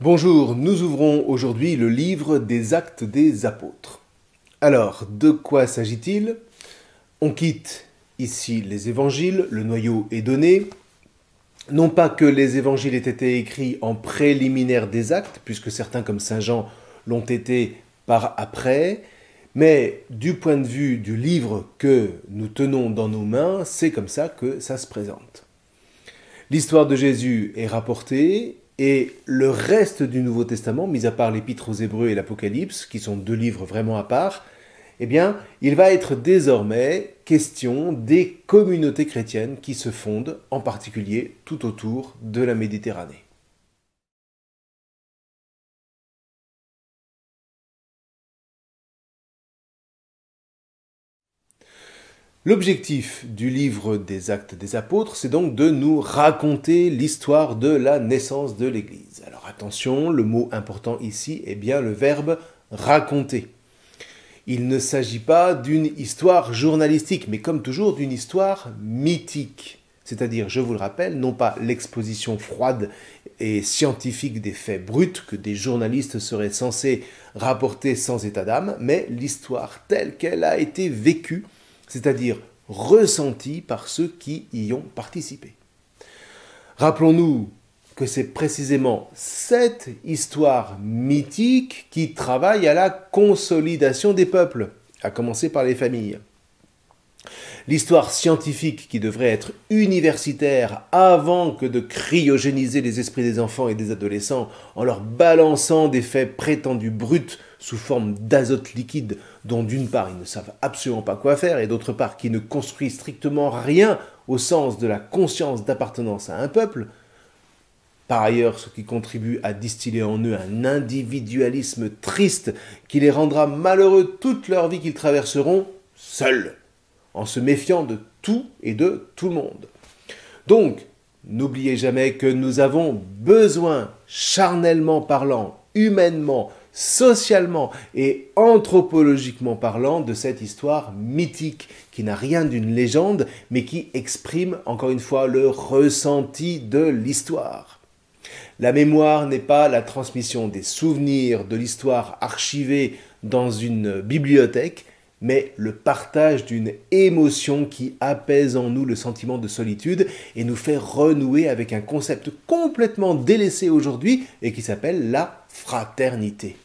Bonjour, nous ouvrons aujourd'hui le livre des Actes des Apôtres. Alors, de quoi s'agit-il? On quitte ici les évangiles, le noyau est donné. Non pas que les évangiles aient été écrits en préliminaire des actes, puisque certains comme Saint Jean l'ont été par après, mais du point de vue du livre que nous tenons dans nos mains, c'est comme ça que ça se présente. L'histoire de Jésus est rapportée, et le reste du Nouveau Testament, mis à part l'Épître aux Hébreux et l'Apocalypse, qui sont deux livres vraiment à part, eh bien, il va être désormais question des communautés chrétiennes qui se fondent, en particulier tout autour de la Méditerranée. L'objectif du livre des Actes des Apôtres, c'est donc de nous raconter l'histoire de la naissance de l'Église. Alors attention, le mot important ici est bien le verbe raconter. Il ne s'agit pas d'une histoire journalistique, mais comme toujours d'une histoire mythique. C'est-à-dire, je vous le rappelle, non pas l'exposition froide et scientifique des faits bruts que des journalistes seraient censés rapporter sans état d'âme, mais l'histoire telle qu'elle a été vécue, c'est-à-dire ressentie par ceux qui y ont participé. Rappelons-nous que c'est précisément cette histoire mythique qui travaille à la consolidation des peuples, à commencer par les familles. L'histoire scientifique qui devrait être universitaire avant que de cryogéniser les esprits des enfants et des adolescents en leur balançant des faits prétendus bruts sous forme d'azote liquide dont d'une part ils ne savent absolument pas quoi faire et d'autre part qui ne construit strictement rien au sens de la conscience d'appartenance à un peuple, par ailleurs, ce qui contribue à distiller en eux un individualisme triste qui les rendra malheureux toute leur vie qu'ils traverseront seuls, en se méfiant de tout et de tout le monde. Donc, n'oubliez jamais que nous avons besoin, charnellement parlant, humainement, socialement et anthropologiquement parlant, de cette histoire mythique qui n'a rien d'une légende, mais qui exprime, encore une fois, le ressenti de l'histoire. La mémoire n'est pas la transmission des souvenirs de l'histoire archivée dans une bibliothèque, mais le partage d'une émotion qui apaise en nous le sentiment de solitude et nous fait renouer avec un concept complètement délaissé aujourd'hui et qui s'appelle la fraternité.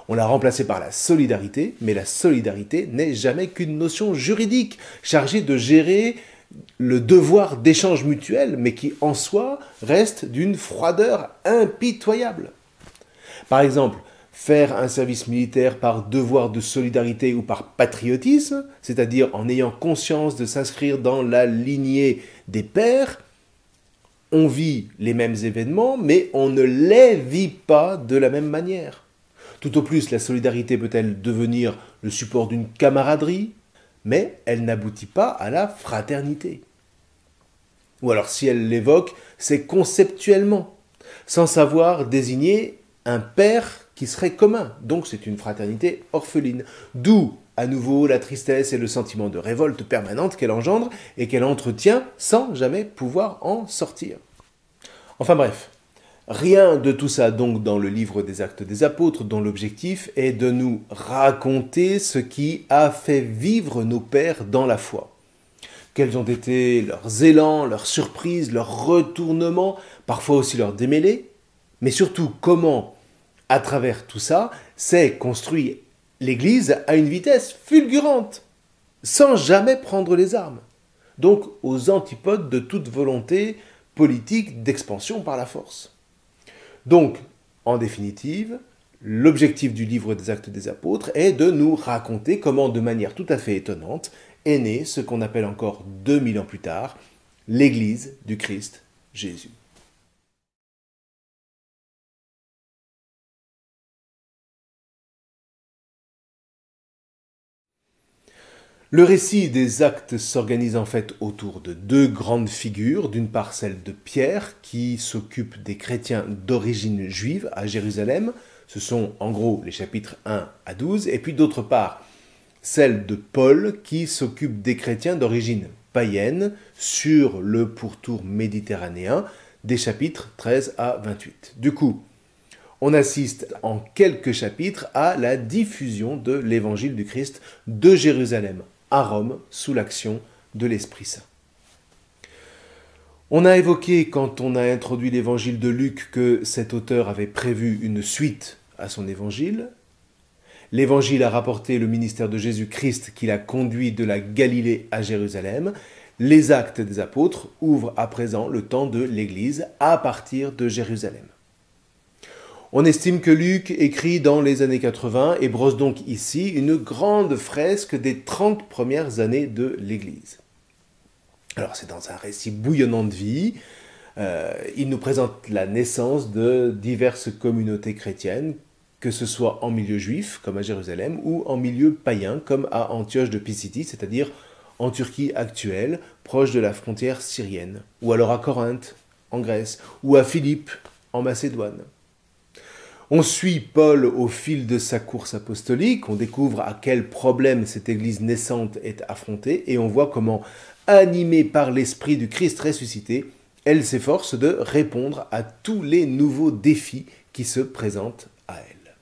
On l'a remplacé par la solidarité, mais la solidarité n'est jamais qu'une notion juridique chargée de gérer le devoir d'échange mutuel, mais qui en soi reste d'une froideur impitoyable. Par exemple, faire un service militaire par devoir de solidarité ou par patriotisme, c'est-à-dire en ayant conscience de s'inscrire dans la lignée des pères, on vit les mêmes événements, mais on ne les vit pas de la même manière. Tout au plus, la solidarité peut-elle devenir le support d'une camaraderie, mais elle n'aboutit pas à la fraternité. Ou alors si elle l'évoque, c'est conceptuellement, sans savoir désigner un père qui serait commun. Donc c'est une fraternité orpheline. D'où, à nouveau, la tristesse et le sentiment de révolte permanente qu'elle engendre et qu'elle entretient sans jamais pouvoir en sortir. Enfin bref, rien de tout ça donc dans le livre des Actes des Apôtres, dont l'objectif est de nous raconter ce qui a fait vivre nos pères dans la foi. Quels ont été leurs élans, leurs surprises, leurs retournements, parfois aussi leurs démêlés, mais surtout comment, à travers tout ça, s'est construit l'Église à une vitesse fulgurante, sans jamais prendre les armes. Donc aux antipodes de toute volonté politique d'expansion par la force. Donc, en définitive, l'objectif du livre des Actes des Apôtres est de nous raconter comment, de manière tout à fait étonnante, est né ce qu'on appelle encore 2000 ans plus tard, l'Église du Christ Jésus. Le récit des actes s'organise en fait autour de deux grandes figures. D'une part celle de Pierre, qui s'occupe des chrétiens d'origine juive à Jérusalem. Ce sont en gros les chapitres 1 à 12. Et puis d'autre part celle de Paul, qui s'occupe des chrétiens d'origine païenne sur le pourtour méditerranéen, des chapitres 13 à 28. Du coup, on assiste en quelques chapitres à la diffusion de l'évangile du Christ de Jérusalem à Rome sous l'action de l'Esprit Saint. On a évoqué, quand on a introduit l'évangile de Luc, que cet auteur avait prévu une suite à son évangile. L'évangile a rapporté le ministère de Jésus-Christ qui l'a conduit de la Galilée à Jérusalem. Les actes des apôtres ouvrent à présent le temps de l'Église à partir de Jérusalem. On estime que Luc écrit dans les années 80 et brosse donc ici une grande fresque des 30 premières années de l'Église. Alors c'est dans un récit bouillonnant de vie. Il nous présente la naissance de diverses communautés chrétiennes, que ce soit en milieu juif, comme à Jérusalem, ou en milieu païen, comme à Antioche de Pisidie, c'est-à-dire en Turquie actuelle, proche de la frontière syrienne, ou alors à Corinthe, en Grèce, ou à Philippe, en Macédoine. On suit Paul au fil de sa course apostolique, on découvre à quel problème cette église naissante est affrontée, et on voit comment, animée par l'esprit du Christ ressuscité, elle s'efforce de répondre à tous les nouveaux défis qui se présentent à elle.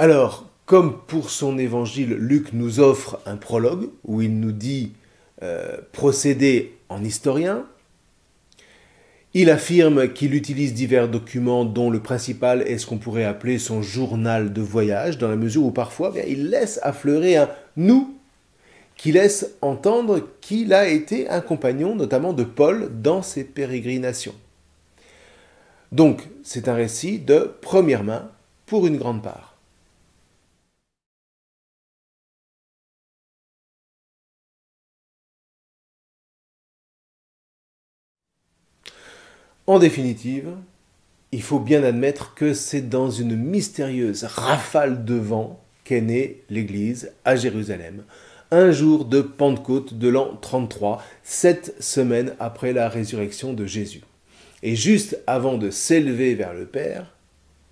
Alors, comme pour son évangile, Luc nous offre un prologue où il nous dit procéder en historien. Il affirme qu'il utilise divers documents dont le principal est ce qu'on pourrait appeler son journal de voyage, dans la mesure où parfois il laisse affleurer un « nous » qui laisse entendre qu'il a été un compagnon notamment de Paul dans ses pérégrinations. Donc c'est un récit de première main pour une grande part. En définitive, il faut bien admettre que c'est dans une mystérieuse rafale de vent qu'est née l'Église à Jérusalem, un jour de Pentecôte de l'an 33, 7 semaines après la résurrection de Jésus. Et juste avant de s'élever vers le Père,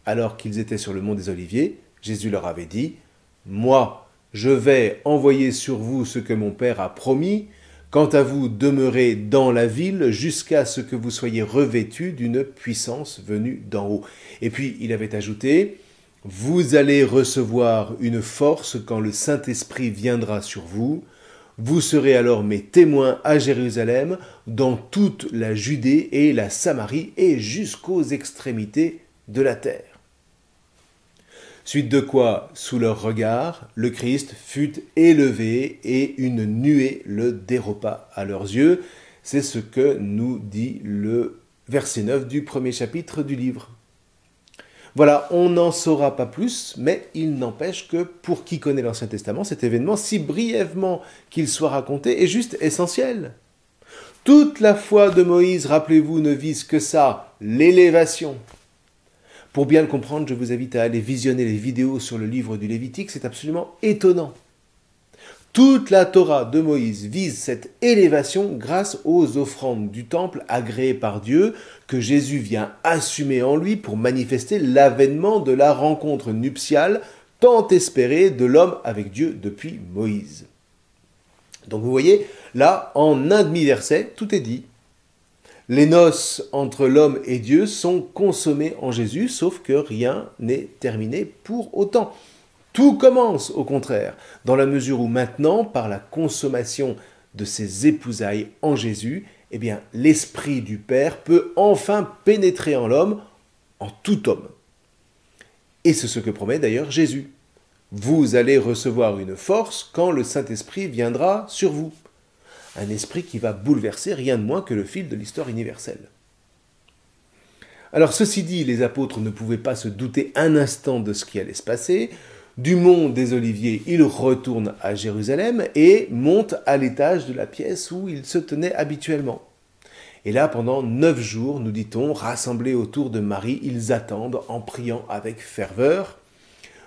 alors qu'ils étaient sur le mont des Oliviers, Jésus leur avait dit « Moi, je vais envoyer sur vous ce que mon Père a promis. Quant à vous, demeurez dans la ville jusqu'à ce que vous soyez revêtus d'une puissance venue d'en haut. » Et puis il avait ajouté « Vous allez recevoir une force quand le Saint-Esprit viendra sur vous. Vous serez alors mes témoins à Jérusalem, dans toute la Judée et la Samarie et jusqu'aux extrémités de la terre. » Suite de quoi, sous leur regard, le Christ fut élevé et une nuée le déroba à leurs yeux. C'est ce que nous dit le verset 9 du premier chapitre du livre. Voilà, on n'en saura pas plus, mais il n'empêche que pour qui connaît l'Ancien Testament, cet événement, si brièvement qu'il soit raconté, est juste essentiel. Toute la foi de Moïse, rappelez-vous, ne vise que ça, l'élévation. Pour bien le comprendre, je vous invite à aller visionner les vidéos sur le livre du Lévitique, c'est absolument étonnant. Toute la Torah de Moïse vise cette élévation grâce aux offrandes du temple agréées par Dieu que Jésus vient assumer en lui pour manifester l'avènement de la rencontre nuptiale tant espérée de l'homme avec Dieu depuis Moïse. Donc vous voyez, là, en un demi-verset, tout est dit. Les noces entre l'homme et Dieu sont consommées en Jésus, sauf que rien n'est terminé pour autant. Tout commence, au contraire, dans la mesure où maintenant, par la consommation de ces épousailles en Jésus, eh bien, l'Esprit du Père peut enfin pénétrer en l'homme, en tout homme. Et c'est ce que promet d'ailleurs Jésus. Vous allez recevoir une force quand le Saint-Esprit viendra sur vous. Un esprit qui va bouleverser rien de moins que le fil de l'histoire universelle. Alors ceci dit, les apôtres ne pouvaient pas se douter un instant de ce qui allait se passer. Du mont des Oliviers, ils retournent à Jérusalem et montent à l'étage de la pièce où ils se tenaient habituellement. Et là, pendant 9 jours, nous dit-on, rassemblés autour de Marie, ils attendent en priant avec ferveur,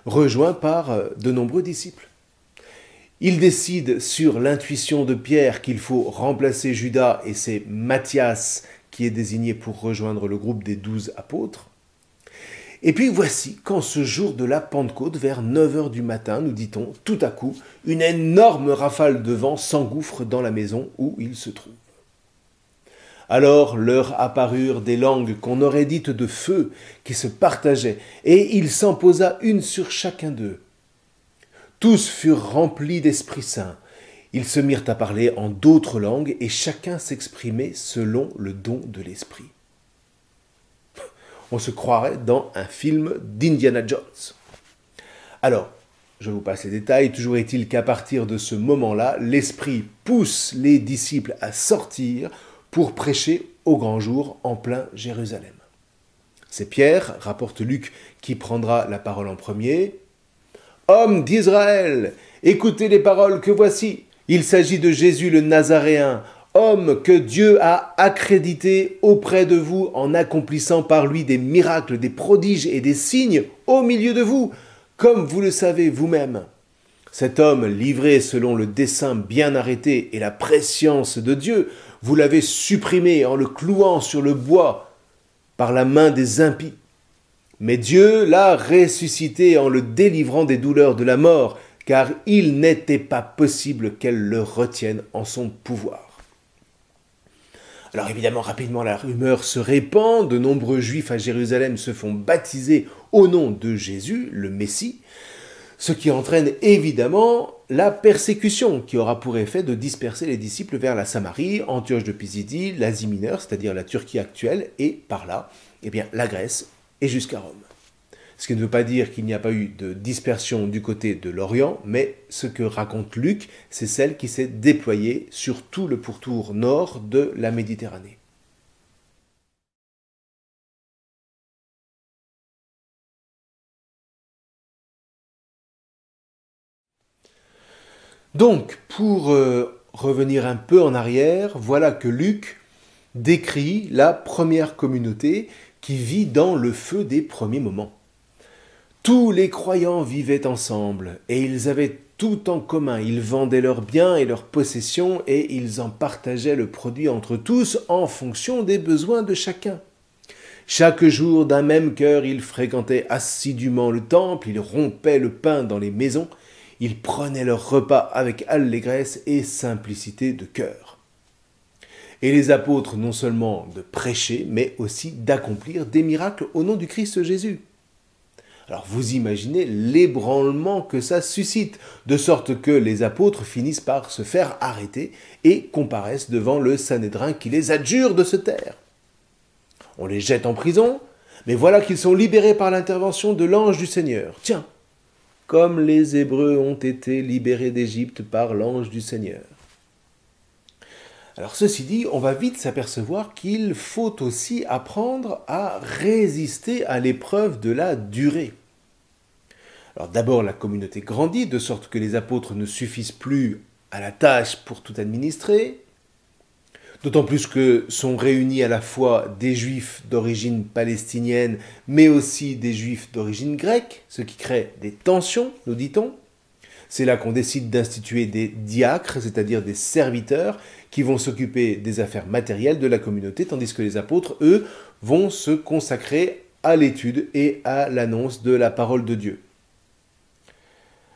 rejoints par de nombreux disciples. Ils décident sur l'intuition de Pierre qu'il faut remplacer Judas et c'est Matthias qui est désigné pour rejoindre le groupe des 12 apôtres. Et puis voici qu'en ce jour de la Pentecôte, vers 9h du matin, nous dit-on, tout à coup, une énorme rafale de vent s'engouffre dans la maison où il se trouve. Alors leur apparurent des langues qu'on aurait dites de feu, qui se partageaient, et il s'en posa une sur chacun d'eux. Tous furent remplis d'Esprit Saint. Ils se mirent à parler en d'autres langues, et chacun s'exprimait selon le don de l'Esprit. On se croirait dans un film d'Indiana Jones. Alors, je vous passe les détails, toujours est-il qu'à partir de ce moment-là, l'Esprit pousse les disciples à sortir pour prêcher au grand jour en plein Jérusalem. C'est Pierre, rapporte Luc, qui prendra la parole en premier. « Hommes d'Israël, écoutez les paroles que voici. Il s'agit de Jésus le Nazaréen, homme que Dieu a accrédité auprès de vous en accomplissant par lui des miracles, des prodiges et des signes au milieu de vous, comme vous le savez vous-même. Cet homme, livré selon le dessein bien arrêté et la prescience de Dieu, vous l'avez supprimé en le clouant sur le bois par la main des impies. Mais Dieu l'a ressuscité en le délivrant des douleurs de la mort, car il n'était pas possible qu'elle le retienne en son pouvoir. » Alors évidemment, rapidement, la rumeur se répand, de nombreux Juifs à Jérusalem se font baptiser au nom de Jésus, le Messie, ce qui entraîne évidemment la persécution qui aura pour effet de disperser les disciples vers la Samarie, Antioche de Pisidie, l'Asie mineure, c'est-à-dire la Turquie actuelle, et par là, la Grèce et jusqu'à Rome. Ce qui ne veut pas dire qu'il n'y a pas eu de dispersion du côté de l'Orient, mais ce que raconte Luc, c'est celle qui s'est déployée sur tout le pourtour nord de la Méditerranée. Donc, pour revenir un peu en arrière, voilà que Luc décrit la première communauté qui vit dans le feu des premiers moments. Tous les croyants vivaient ensemble, et ils avaient tout en commun. Ils vendaient leurs biens et leurs possessions, et ils en partageaient le produit entre tous en fonction des besoins de chacun. Chaque jour, d'un même cœur, ils fréquentaient assidûment le temple, ils rompaient le pain dans les maisons, ils prenaient leur repas avec allégresse et simplicité de cœur. Et les apôtres non seulement de prêcher, mais aussi d'accomplir des miracles au nom du Christ Jésus. Alors vous imaginez l'ébranlement que ça suscite, de sorte que les apôtres finissent par se faire arrêter et comparaissent devant le Sanhédrin qui les adjure de se taire. On les jette en prison, mais voilà qu'ils sont libérés par l'intervention de l'ange du Seigneur. Tiens, comme les Hébreux ont été libérés d'Égypte par l'ange du Seigneur. Alors ceci dit, on va vite s'apercevoir qu'il faut aussi apprendre à résister à l'épreuve de la durée. Alors d'abord, la communauté grandit, de sorte que les apôtres ne suffisent plus à la tâche pour tout administrer, d'autant plus que sont réunis à la fois des juifs d'origine palestinienne, mais aussi des juifs d'origine grecque, ce qui crée des tensions, nous dit-on. C'est là qu'on décide d'instituer des diacres, c'est-à-dire des serviteurs, qui vont s'occuper des affaires matérielles de la communauté, tandis que les apôtres, eux, vont se consacrer à l'étude et à l'annonce de la parole de Dieu.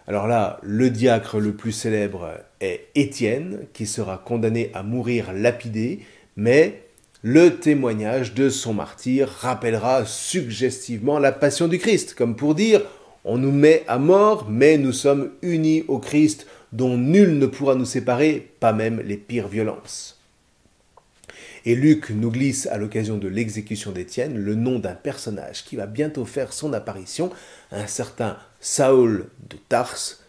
Alors là, le diacre le plus célèbre est Étienne, qui sera condamné à mourir lapidé, mais le témoignage de son martyre rappellera suggestivement la passion du Christ, comme pour dire « On nous met à mort, mais nous sommes unis au Christ, dont nul ne pourra nous séparer, pas même les pires violences. » Et Luc nous glisse à l'occasion de l'exécution d'Étienne le nom d'un personnage qui va bientôt faire son apparition, un certain Saül de Tarse,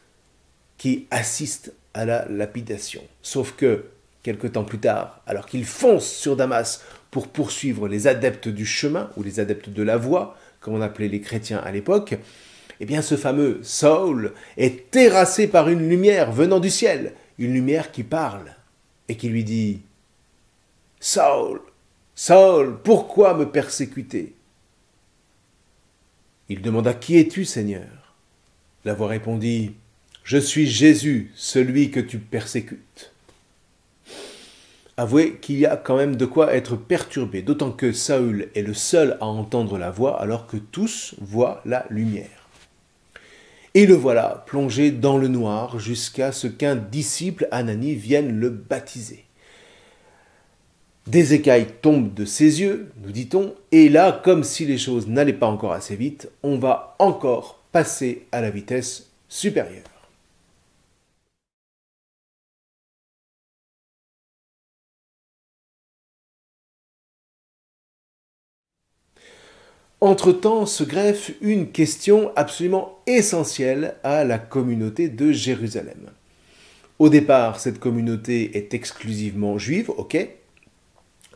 qui assiste à la lapidation. Sauf que, quelque temps plus tard, alors qu'il fonce sur Damas pour poursuivre les adeptes du chemin, ou les adeptes de la voie, comme on appelait les chrétiens à l'époque, eh bien ce fameux Saül est terrassé par une lumière venant du ciel, une lumière qui parle, et qui lui dit « Saül, Saül, pourquoi me persécuter ?» Il demanda « Qui es-tu, Seigneur ?» La voix répondit « Je suis Jésus, celui que tu persécutes. » Avouez qu'il y a quand même de quoi être perturbé, d'autant que Saül est le seul à entendre la voix alors que tous voient la lumière. Et le voilà plongé dans le noir jusqu'à ce qu'un disciple, Ananie, vienne le baptiser. Des écailles tombent de ses yeux, nous dit-on, et là, comme si les choses n'allaient pas encore assez vite, on va encore passer à la vitesse supérieure. Entre-temps se greffe une question absolument essentielle à la communauté de Jérusalem. Au départ, cette communauté est exclusivement juive, ok,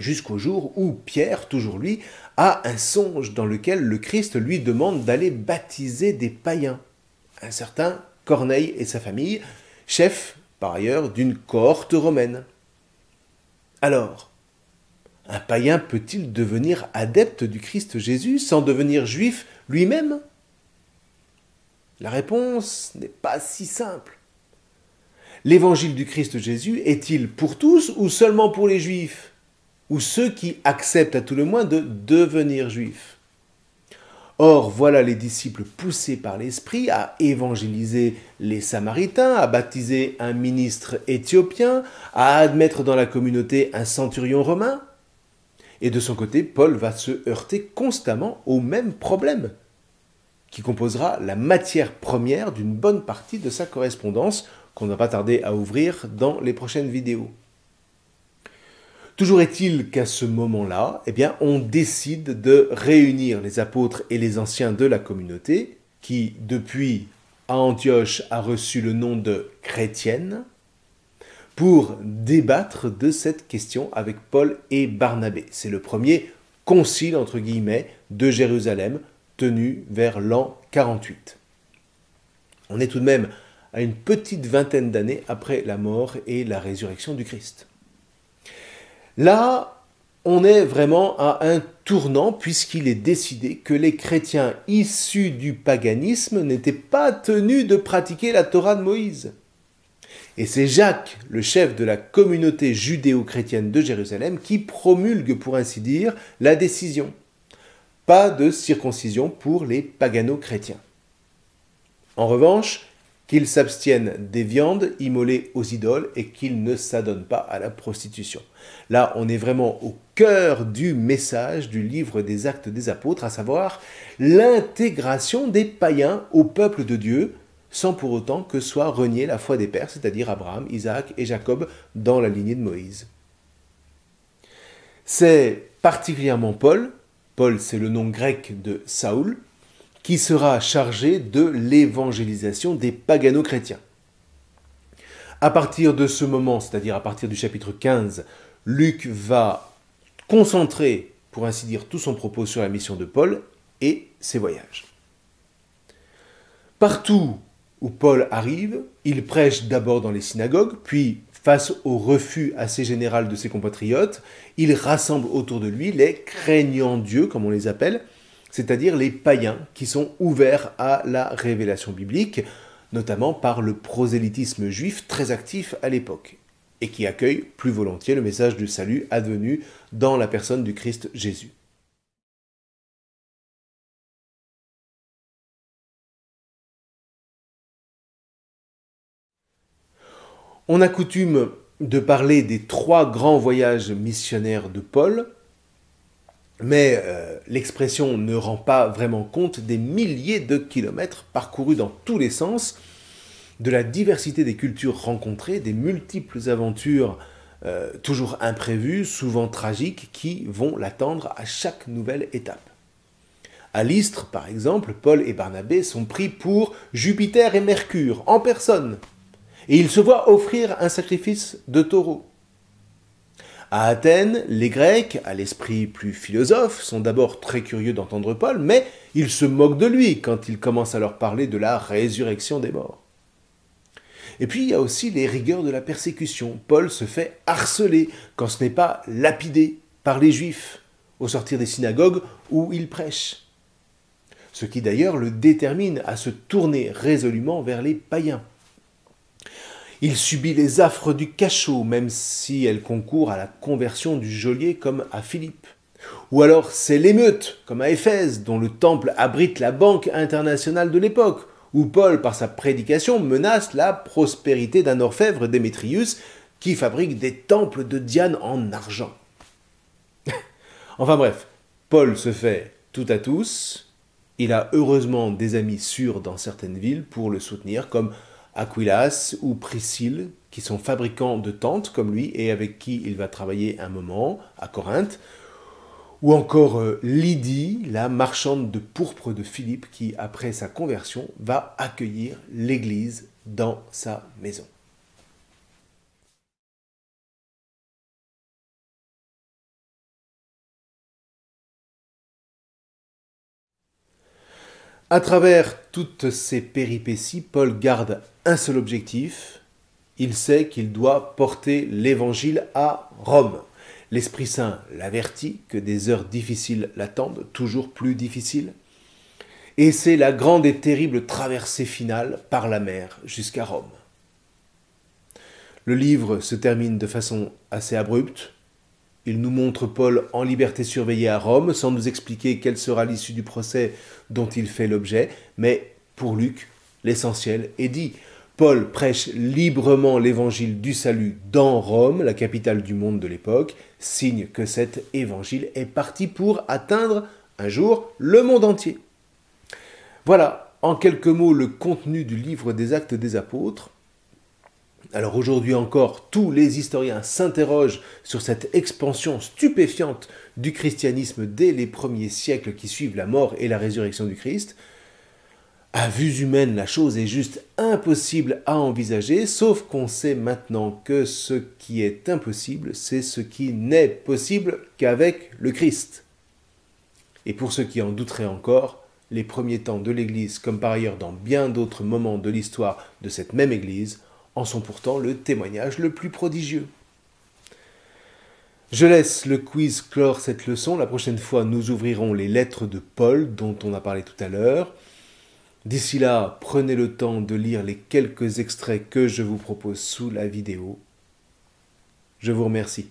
jusqu'au jour où Pierre, toujours lui, a un songe dans lequel le Christ lui demande d'aller baptiser des païens. Un certain Corneille et sa famille, chef par ailleurs d'une cohorte romaine. Alors, un païen peut-il devenir adepte du Christ Jésus sans devenir juif lui-même? La réponse n'est pas si simple. L'évangile du Christ Jésus est-il pour tous ou seulement pour les juifs? Ou ceux qui acceptent à tout le moins de devenir juifs? Or, voilà les disciples poussés par l'Esprit à évangéliser les Samaritains, à baptiser un ministre éthiopien, à admettre dans la communauté un centurion romain. Et de son côté, Paul va se heurter constamment au même problème, qui composera la matière première d'une bonne partie de sa correspondance, qu'on n'a pas tardé à ouvrir dans les prochaines vidéos. Toujours est-il qu'à ce moment-là, on décide de réunir les apôtres et les anciens de la communauté, qui, depuis à Antioche, a reçu le nom de chrétienne, pour débattre de cette question avec Paul et Barnabé. C'est le premier concile, entre guillemets, de Jérusalem, tenu vers l'an 48. On est tout de même à une petite vingtaine d'années après la mort et la résurrection du Christ. Là, on est vraiment à un tournant puisqu'il est décidé que les chrétiens issus du paganisme n'étaient pas tenus de pratiquer la Torah de Moïse. Et c'est Jacques, le chef de la communauté judéo-chrétienne de Jérusalem, qui promulgue, pour ainsi dire, la décision. Pas de circoncision pour les pagano-chrétiens. En revanche, qu'ils s'abstiennent des viandes immolées aux idoles et qu'ils ne s'adonnent pas à la prostitution. Là, on est vraiment au cœur du message du livre des Actes des Apôtres, à savoir l'intégration des païens au peuple de Dieu, sans pour autant que soit reniée la foi des pères, c'est-à-dire Abraham, Isaac et Jacob, dans la lignée de Moïse. C'est particulièrement Paul, c'est le nom grec de Saoul, qui sera chargé de l'évangélisation des pagano-chrétiens. À partir de ce moment, c'est-à-dire à partir du chapitre 15, Luc va concentrer, pour ainsi dire, tout son propos sur la mission de Paul et ses voyages. Partout où Paul arrive, il prêche d'abord dans les synagogues, puis, face au refus assez général de ses compatriotes, il rassemble autour de lui les craignants Dieu, comme on les appelle, c'est-à-dire les païens qui sont ouverts à la révélation biblique, notamment par le prosélytisme juif très actif à l'époque, et qui accueille plus volontiers le message du salut advenu dans la personne du Christ Jésus. On a coutume de parler des 3 grands voyages missionnaires de Paul, mais l'expression ne rend pas vraiment compte des milliers de kilomètres parcourus dans tous les sens, de la diversité des cultures rencontrées, des multiples aventures toujours imprévues, souvent tragiques, qui vont l'attendre à chaque nouvelle étape. À Lystre, par exemple, Paul et Barnabé sont pris pour Jupiter et Mercure, en personne, et ils se voient offrir un sacrifice de taureau. À Athènes, les Grecs, à l'esprit plus philosophe, sont d'abord très curieux d'entendre Paul, mais ils se moquent de lui quand il commence à leur parler de la résurrection des morts. Et puis il y a aussi les rigueurs de la persécution. Paul se fait harceler quand ce n'est pas lapidé par les Juifs au sortir des synagogues où il prêche. Ce qui d'ailleurs le détermine à se tourner résolument vers les païens. Il subit les affres du cachot, même si elles concourent à la conversion du geôlier comme à Philippe. Ou alors c'est l'émeute, comme à Éphèse, dont le temple abrite la banque internationale de l'époque, où Paul, par sa prédication, menace la prospérité d'un orfèvre, Démétrius, qui fabrique des temples de Diane en argent. Enfin bref, Paul se fait tout à tous. Il a heureusement des amis sûrs dans certaines villes pour le soutenir, comme Aquilas ou Priscille, qui sont fabricants de tentes comme lui et avec qui il va travailler un moment à Corinthe. Ou encore Lydie, la marchande de pourpre de Philippe, qui, après sa conversion, va accueillir l'Église dans sa maison. À travers toutes ces péripéties, Paul garde un seul objectif. Il sait qu'il doit porter l'Évangile à Rome. L'Esprit Saint l'avertit que des heures difficiles l'attendent, toujours plus difficiles. Et c'est la grande et terrible traversée finale par la mer jusqu'à Rome. Le livre se termine de façon assez abrupte. Il nous montre Paul en liberté surveillée à Rome, sans nous expliquer quelle sera l'issue du procès dont il fait l'objet, mais pour Luc, l'essentiel est dit. Paul prêche librement l'évangile du salut dans Rome, la capitale du monde de l'époque, signe que cet évangile est parti pour atteindre un jour le monde entier. Voilà, en quelques mots, le contenu du livre des Actes des Apôtres. Alors aujourd'hui encore, tous les historiens s'interrogent sur cette expansion stupéfiante du christianisme dès les premiers siècles qui suivent la mort et la résurrection du Christ. À vue humaine, la chose est juste impossible à envisager, sauf qu'on sait maintenant que ce qui est impossible, c'est ce qui n'est possible qu'avec le Christ. Et pour ceux qui en douteraient encore, les premiers temps de l'Église, comme par ailleurs dans bien d'autres moments de l'histoire de cette même Église, en sont pourtant le témoignage le plus prodigieux. Je laisse le quiz clore cette leçon. La prochaine fois, nous ouvrirons les lettres de Paul, dont on a parlé tout à l'heure. D'ici là, prenez le temps de lire les quelques extraits que je vous propose sous la vidéo. Je vous remercie.